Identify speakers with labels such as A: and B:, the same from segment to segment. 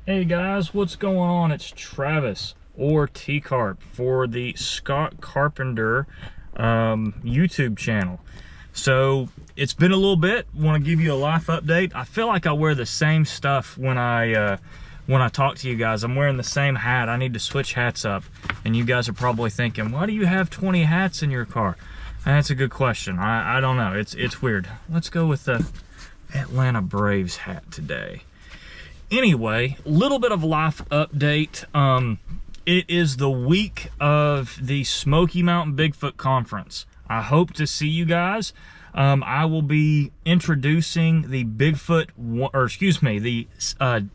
A: Hey guys, what's going on? It's Travis, or T-Carp, for the Scott Carpenter YouTube channel. So it's been a little bit. Want to give you a life update. I feel like I wear the same stuff when I talk to you guys. I'm wearing the same hat. I need to switch hats up. And you guys are probably thinking, why do you have 20 hats in your car? And that's a good question. I don't know. It's weird. Let's go with the Atlanta Braves hat today. Anyway, a little bit of life update. It is the week of the Smoky Mountain Bigfoot Conference. I hope to see you guys. I will be introducing the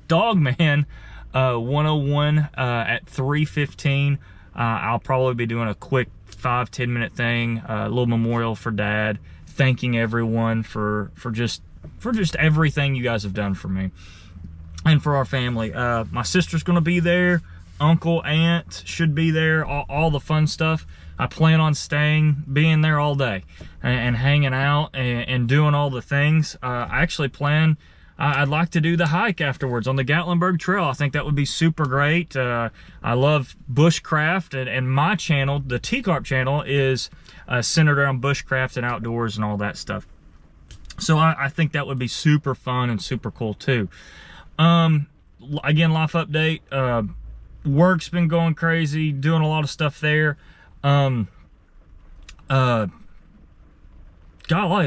A: Dogman 101 at 3:15. I'll probably be doing a quick 5-10 minute thing, a little memorial for Dad, thanking everyone for just everything you guys have done for me and for our family. My sister's gonna be there, uncle, aunt should be there, all the fun stuff. I plan on being there all day and hanging out and doing all the things. I actually plan, I'd like to do the hike afterwards on the Gatlinburg Trail. I think that would be super great. I love bushcraft, and my channel, the T-Carp channel, is centered around bushcraft and outdoors and all that stuff. So I think that would be super fun and super cool too. Again, life update. Work's been going crazy, doing a lot of stuff there. Golly,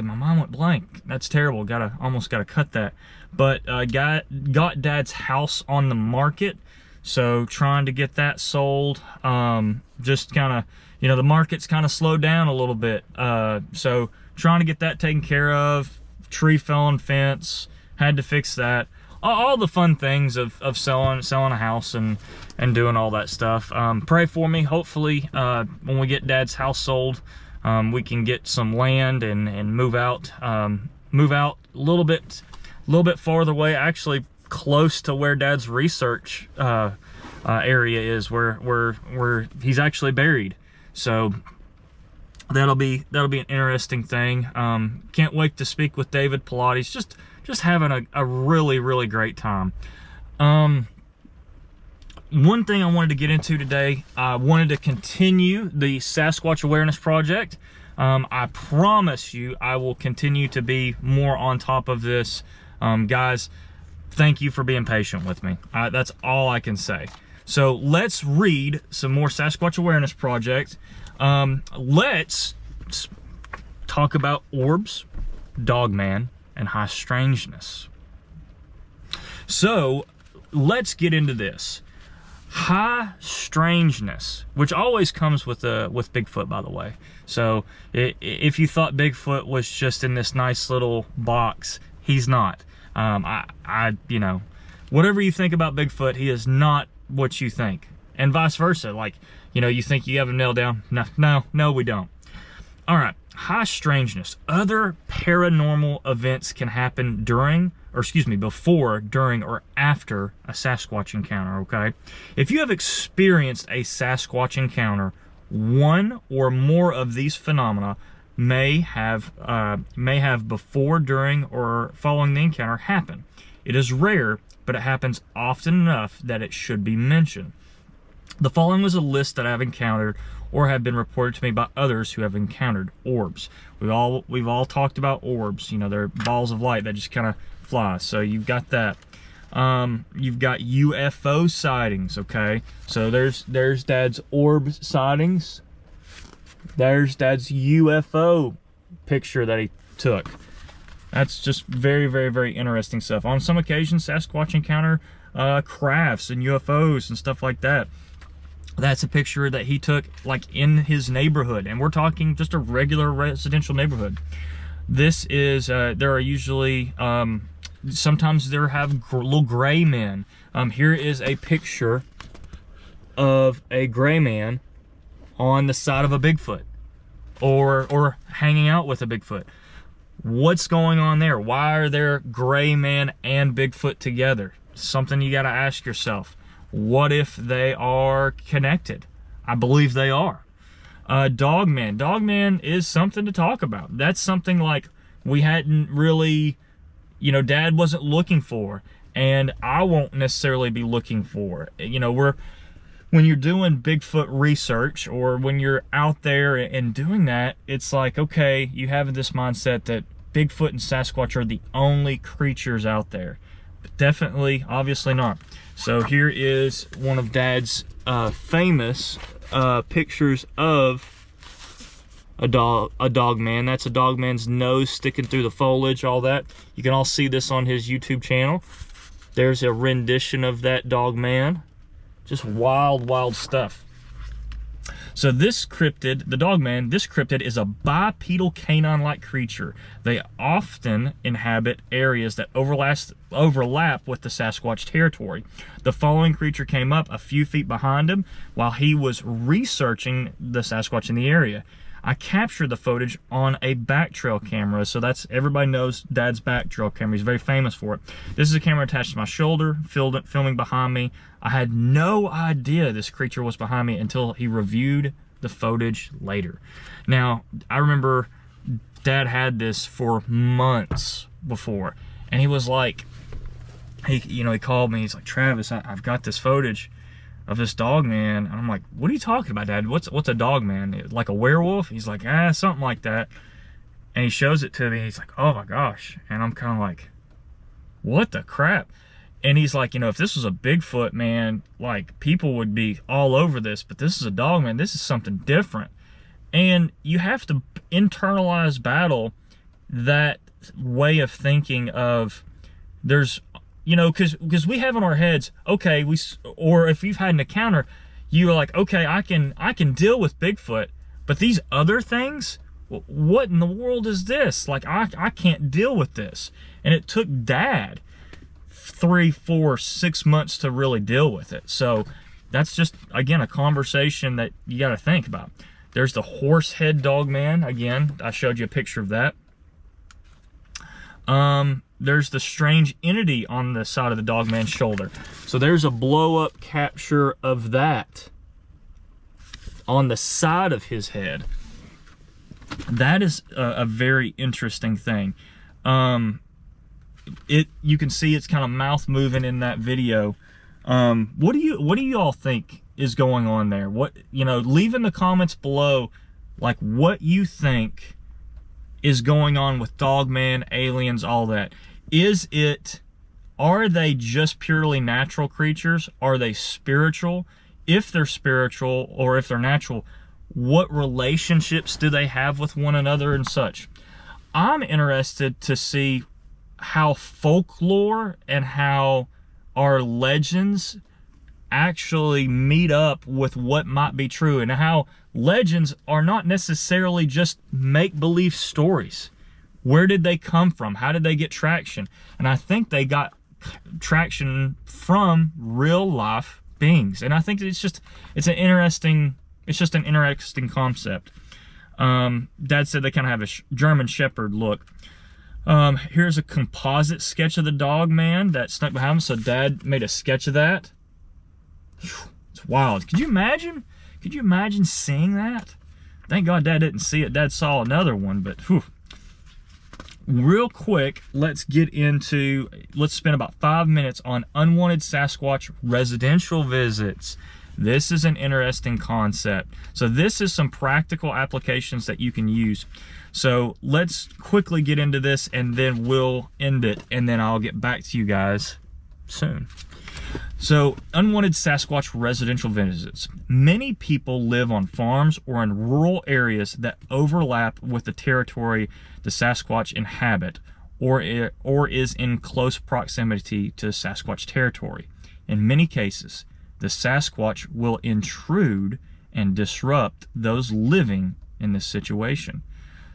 A: my mind went blank. That's terrible. Almost gotta cut that. But got Dad's house on the market, so trying to get that sold. Just kind of, the market's kind of slowed down a little bit. So trying to get that taken care of. Tree fell on fence, had to fix that. All the fun things of selling a house and doing all that stuff. Pray for me. Hopefully, when we get Dad's house sold, we can get some land and move out a little bit farther away, actually close to where Dad's research area is, where he's actually buried. So that'll be an interesting thing. Can't wait to speak with David Pilates. Just having a really great time. One thing I wanted to get into today, I wanted to continue the Sasquatch Awareness Project. I promise you I will continue to be more on top of this. Guys, thank you for being patient with me. That's all I can say. So let's read some more Sasquatch Awareness Project. Let's talk about orbs, Dogman, and high strangeness. So let's get into this. High strangeness, which always comes with Bigfoot, by the way. So if you thought Bigfoot was just in this nice little box, he's not. Whatever you think about Bigfoot, he is not what you think, and vice versa. Like, you think you have him nailed down. No, we don't. All right. High strangeness. Other paranormal events can happen before, during, or after a Sasquatch encounter, okay? If you have experienced a Sasquatch encounter, one or more of these phenomena may have before, during, or following the encounter happen. It is rare, but it happens often enough that it should be mentioned. The following was a list that I've encountered or have been reported to me by others who have encountered orbs. We've all talked about orbs. They're balls of light that just kind of fly. So you've got that. You've got UFO sightings. Okay, so there's Dad's orb sightings. There's Dad's UFO picture that he took. That's just very interesting stuff. On some occasions, Sasquatch encounter crafts and UFOs and stuff like that. That's a picture that he took, like, in his neighborhood, and we're talking just a regular residential neighborhood. This is there are usually sometimes there have little gray men. Here is a picture of a gray man on the side of a Bigfoot, or hanging out with a Bigfoot. What's going on there? Why are there gray man and Bigfoot together? Something you got to ask yourself. What if they are connected? I believe they are. Dogman. Dogman is something to talk about. That's something like we hadn't really, Dad wasn't looking for. and I won't necessarily be looking for it. You know, when you're doing Bigfoot research, or when you're out there and doing that, it's like, okay, you have this mindset that Bigfoot and Sasquatch are the only creatures out there. But definitely, obviously not. So here is one of Dad's famous pictures of a Dogman. That's a Dogman's nose sticking through the foliage, all that. You can all see this on his YouTube channel. There's a rendition of that Dogman. Just wild, wild stuff. So this cryptid, the Dogman, this cryptid is a bipedal canine-like creature. They often inhabit areas that overlap with the Sasquatch territory. The following creature came up a few feet behind him while he was researching the Sasquatch in the area. I captured the footage on a back trail camera. So that's, everybody knows Dad's back trail camera. He's very famous for it. This is a camera attached to my shoulder, filming behind me. I had no idea this creature was behind me until he reviewed the footage later. Now, I remember Dad had this for months before, and he was like, he called me. He's like, Travis, I've got this footage of this Dogman. And I'm like, what are you talking about, Dad? What's a Dogman? Like a werewolf? He's like, something like that. And he shows it to me. He's like, oh my gosh. And I'm kind of like, what the crap? And he's like, if this was a Bigfoot, man, like, people would be all over this, but this is a Dogman. This is something different. And you have to internalize battle that way of thinking of, there's, because we have in our heads, okay, or if you've had an encounter, you're like, okay, I can deal with Bigfoot, but these other things, what in the world is this? Like, I can't deal with this. And it took Dad 3, 4, 6 months to really deal with it. So that's just, again, a conversation that you got to think about. There's the horsehead Dogman. Again, I showed you a picture of that. There's the strange entity on the side of the Dogman's shoulder. So there's a blow-up capture of that on the side of his head. That is a very interesting thing. You can see it's kind of mouth moving in that video. What do you all think is going on there? Leave in the comments below, like, what you think is going on with Dogman, aliens, all that. Are they just purely natural creatures? Are they spiritual? If they're spiritual, or if they're natural, what relationships do they have with one another and such? I'm interested to see how folklore and how our legends actually meet up with what might be true, and how legends are not necessarily just make-believe stories. Where did they come from? How did they get traction? And I think they got traction from real life beings. And I think it's just an interesting concept. Dad said they kind of have a German Shepherd look. Here's a composite sketch of the Dogman that snuck behind him. So Dad made a sketch of that. Whew, it's wild. Could you imagine? Could you imagine seeing that? Thank God Dad didn't see it. Dad saw another one, but whew. Real quick, let's spend about 5 minutes on unwanted Sasquatch residential visits. This is an interesting concept. So this is some practical applications that you can use. So let's quickly get into this, and then we'll end it, and then I'll get back to you guys soon. So, unwanted Sasquatch residential visits. Many people live on farms or in rural areas that overlap with the territory the Sasquatch inhabit, or is in close proximity to Sasquatch territory. In many cases, the Sasquatch will intrude and disrupt those living in this situation.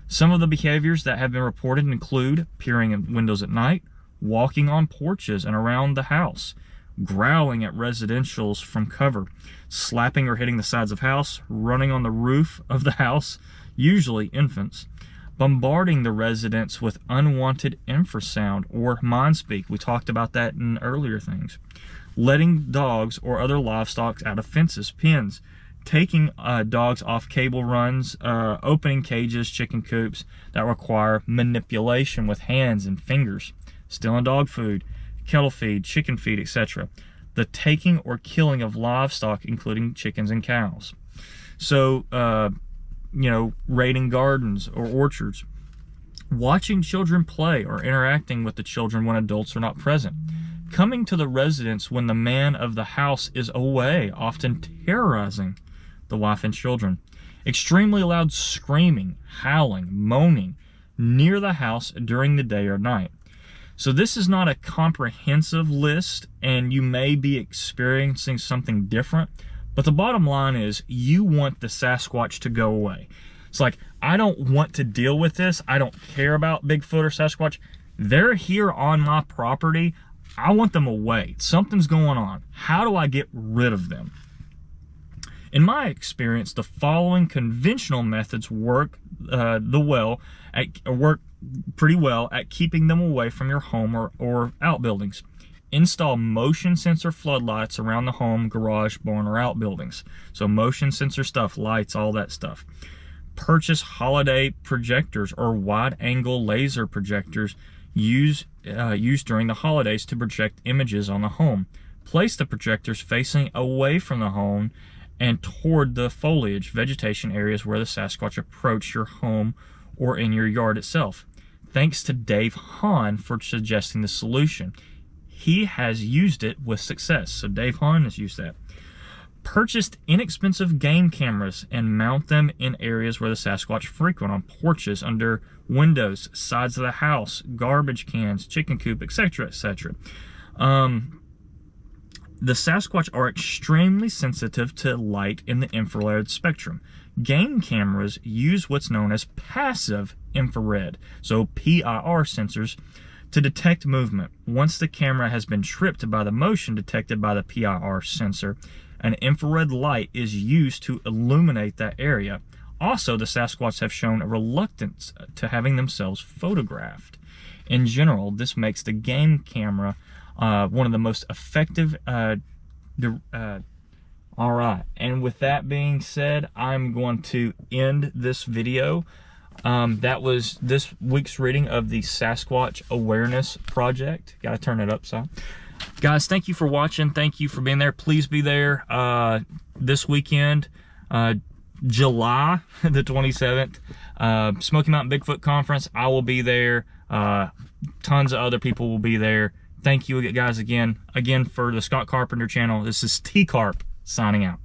A: Some of the behaviors that have been reported include peering in windows at night, walking on porches and around the house, growling at residentials from cover, slapping or hitting the sides of house, running on the roof of the house, usually infants, bombarding the residents with unwanted infrasound or mind speak. We talked about that in earlier things. Letting dogs or other livestock out of fences, pens, taking dogs off cable runs, opening cages, chicken coops that require manipulation with hands and fingers, stealing dog food, cattle feed, chicken feed, etc. The taking or killing of livestock, including chickens and cows. So, you know, raiding gardens or orchards. Watching children play or interacting with the children when adults are not present. Coming to the residence when the man of the house is away, often terrorizing the wife and children. Extremely loud screaming, howling, moaning near the house during the day or night. So this is not a comprehensive list, and you may be experiencing something different, but the bottom line is you want the Sasquatch to go away. It's like, I don't want to deal with this. I don't care about Bigfoot or Sasquatch. They're here on my property. I want them away. Something's going on. How do I get rid of them? In my experience, the following conventional methods work pretty well at keeping them away from your home or outbuildings. Install motion sensor floodlights around the home, garage, barn, or outbuildings. So motion sensor stuff, lights, all that stuff. Purchase holiday projectors or wide-angle laser projectors used during the holidays to project images on the home. Place the projectors facing away from the home and toward the foliage, vegetation areas where the Sasquatch approach your home or in your yard itself. Thanks to Dave Hahn for suggesting the solution. He has used it with success. So Dave Hahn has used that. Purchased inexpensive game cameras and mount them in areas where the Sasquatch frequent, on porches, under windows, sides of the house, garbage cans, chicken coop, etc., etc. The Sasquatch are extremely sensitive to light in the infrared spectrum. Game cameras use what's known as passive infrared, so PIR sensors, to detect movement. Once the camera has been tripped by the motion detected by the PIR sensor, an infrared light is used to illuminate that area. Also, the Sasquatch have shown a reluctance to having themselves photographed. In general, this makes the game camera one of the most effective. All right, and with that being said, I'm going to end this video. That was this week's reading of the Sasquatch Awareness Project. Gotta turn it up some. Guys, thank you for watching. Thank you for being there. Please be there this weekend, July the 27th, Smoky Mountain Bigfoot Conference. I will be there. Tons of other people will be there. Thank you guys again for the Scott Carpenter channel. This is T-Carp signing out.